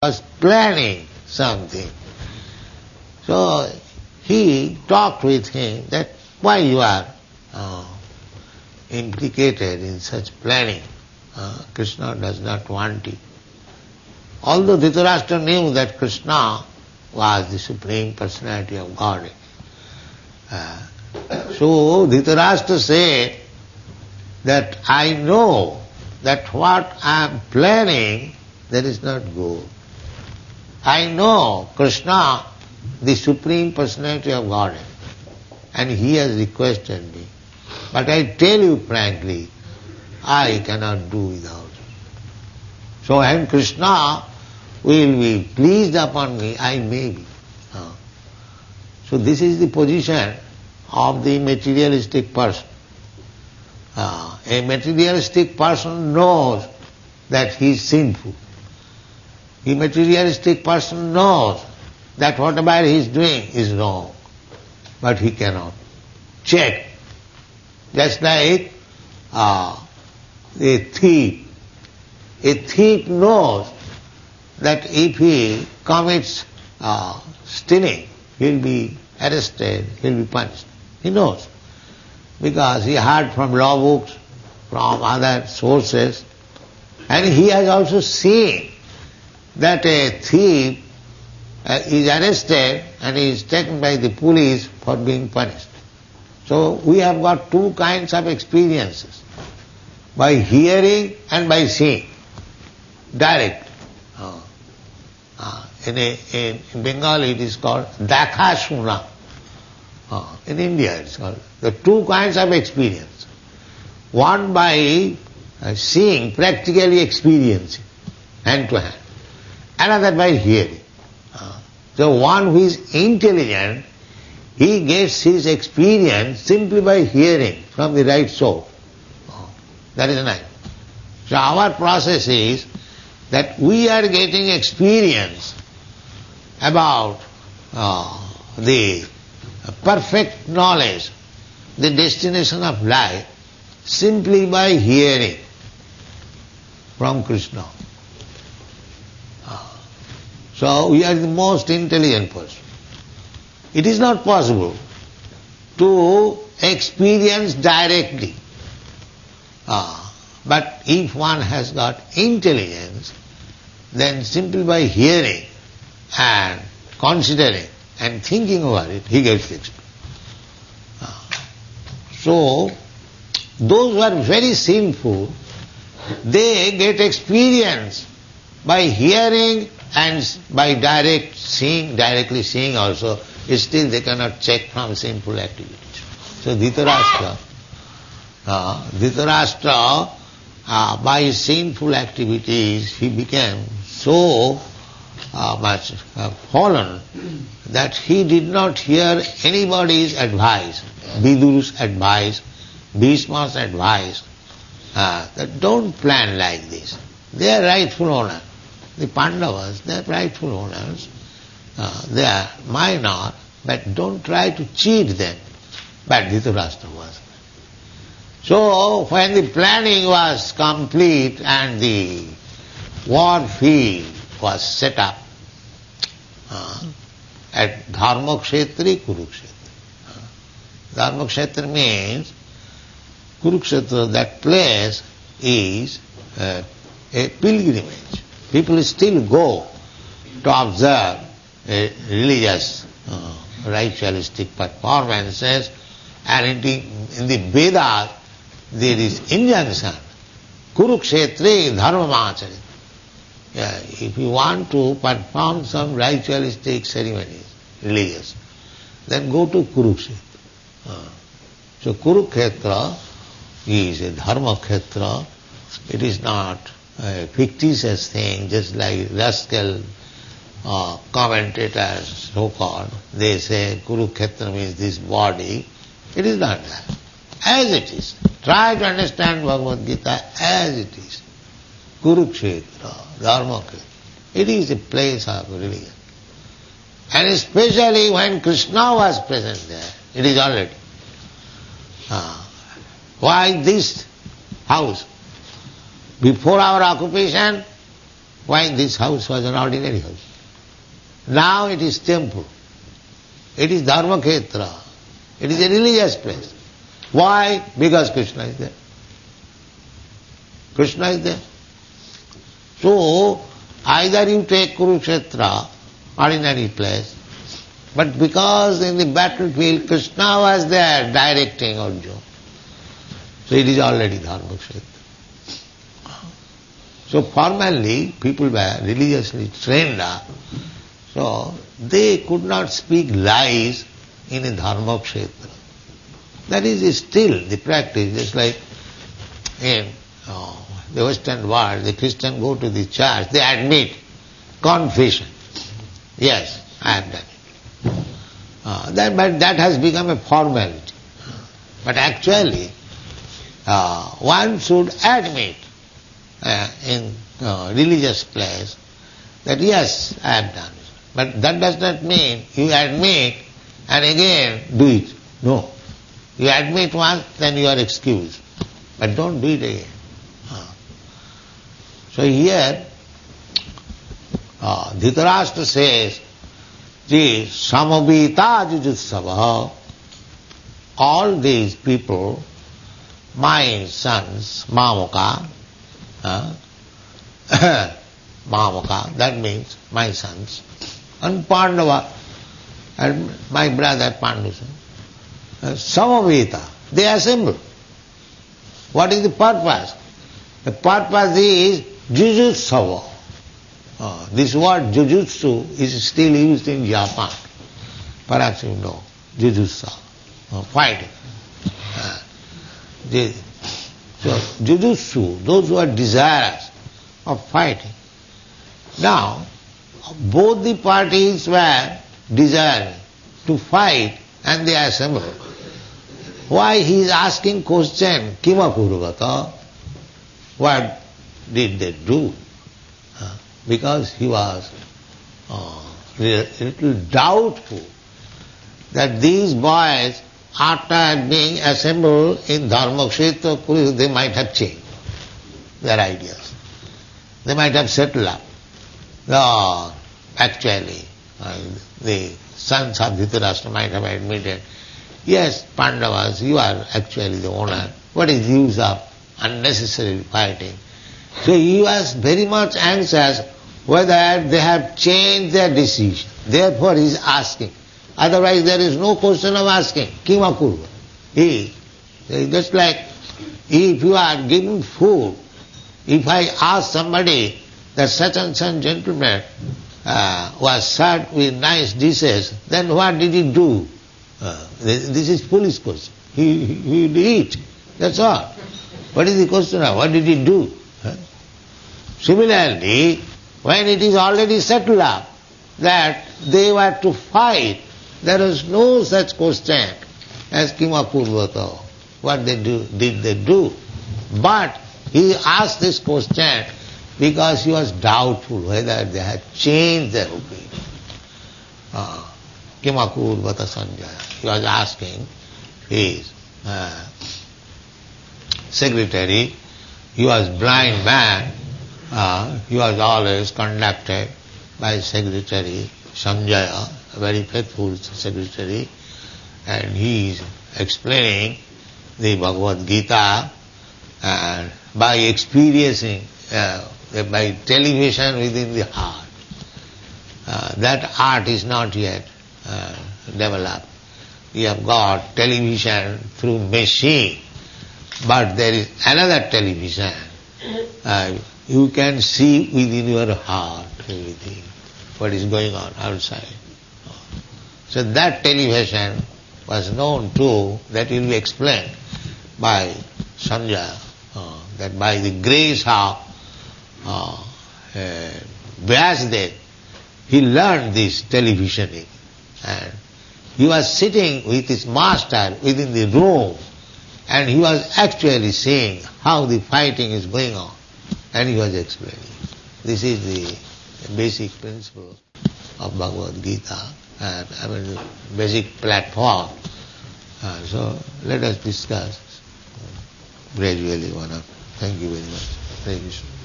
was planning something. So he talked with him that why you are implicated in such planning. Krishna does not want it. Although Dhritarashtra knew that Krishna was the Supreme Personality of Godhead. So Dhritarashtra said that I know that what I am planning, that is not good. I know Krishna, the Supreme Personality of Godhead, and he has requested me. But I tell you frankly, I cannot do without it. So when Krishna will be pleased upon me, I may be. So this is the position of the materialistic person. A materialistic person knows that he is sinful. The materialistic person knows that whatever he is doing is wrong, but he cannot check. Just like a thief. A thief knows that if he commits stealing, he will be arrested, he will be punished. He knows, because he heard from law books, from other sources, and he has also seen that a thief is arrested and is taken by the police for being punished. So we have got two kinds of experiences, by hearing and by seeing, direct. In Bengal it is called Dakha Shuna. In India it is called. The two kinds of experience. One by seeing, practically experiencing, hand to hand. Another by hearing. So one who is intelligent, he gets his experience simply by hearing from the right source. That is nice. So our process is that we are getting experience about the perfect knowledge, the destination of life, simply by hearing from Krishna. So we are the most intelligent person. It is not possible to experience directly. But if one has got intelligence, then simply by hearing and considering and thinking over it, he gets the experience. So, those who are very sinful, they get experience by hearing and by directly seeing also. Still they cannot check from sinful activities. So Dhritarashtra, by his sinful activities, he became so much fallen that he did not hear anybody's advice, Vidur's advice, Bhishma's advice, that don't plan like this. They are rightful owners. The Pandavas, they are rightful owners. They are minor, but don't try to cheat them. But Dhritarashtra was. So when the planning was complete and the war field was set up at Dharmakshetri, Kurukshetra. Dharmakshetra means Kurukshetra, that place is a pilgrimage. People still go to observe religious, ritualistic performances, and in the Vedas there is injunction, Kurukshetri dharmamacharita. If you want to perform some ritualistic ceremonies, religious, then go to Kurukshetra. So Kurukshetra is a dharma khetra. It is not a fictitious thing, just like rascal commentators, so-called, they say Kurukshetra means this body. It is not that. As it is. Try to understand Bhagavad Gita as it is. Kurukshetra, Dharma Khetra. It is a place of religion. And especially when Krishna was present there, it is already. Why this house? Before our occupation, Why this house was an ordinary house? Now it is temple. It is dharmakhetra. It is a religious place. Why? Because Krishna is there. Krishna is there. So, either you take Kurukshetra, ordinary place, but because in the battlefield Krishna was there directing Arjuna, so it is already dharmakhetra. So formally people were religiously trained up, so they could not speak lies in a dharmakhetra. That is still the practice, just like in the Western world, the Christian go to the church, they admit confession. Yes, I have done it. But that has become a formality. But actually, one should admit in religious place that yes, I have done it. But that does not mean you admit and again do it. No. You admit once, then you are excused. But don't do it again. So here, Dhritarashtra says, the samavita jujutsava, all these people, my sons, Mamaka, Mamaka, that means my sons, and Pandava, and my brother Pandusa, samavita, they assemble. What is the purpose? The purpose is Jujutsava. This word Jujutsu is still used in Japan. Perhaps you know, Jujutsu, fighting. So Jujutsu, those who are desirous of fighting. Now, both the parties were desiring to fight and they assembled. Why he is asking question, Kima Kurvata? What did they do? Because he was a little doubtful that these boys, after being assembled in Dharmakshetra, they might have changed their ideas. They might have settled up. Actually, the sons of Dhritarashtra might have admitted, yes, Pandavas, you are actually the owner. What is the use of unnecessary fighting? So he was very much anxious whether they have changed their decision. Therefore he is asking. Otherwise there is no question of asking. Kima kurva. Just like if you are giving food, if I ask somebody that such and such gentleman was served with nice dishes, then what did he do? This is foolish question. He will eat. That's all. What is the question of what did he do? Similarly, when it is already settled up that they were to fight, there is no such question as Kima Kurvata. What did they do? But he asked this question because he was doubtful whether they had changed their opinion. Kima Kurvata Sanjaya. He was asking his secretary. He was blind man. He was always conducted by secretary Sanjaya, a very faithful secretary, and he is explaining the Bhagavad Gita and by experiencing, by television within the heart. That art is not yet developed. We have got television through machine, but there is another television. You can see within your heart everything, what is going on outside. So that television was known too, that will be explained by Sanjaya, that by the grace of Vyasadeva, he learned this televisioning. And he was sitting with his master within the room, and he was actually seeing how the fighting is going on. And he was explaining. This is the basic principle of Bhagavad Gita, and the basic platform. So let us discuss gradually one after. Thank you very much. Thank you.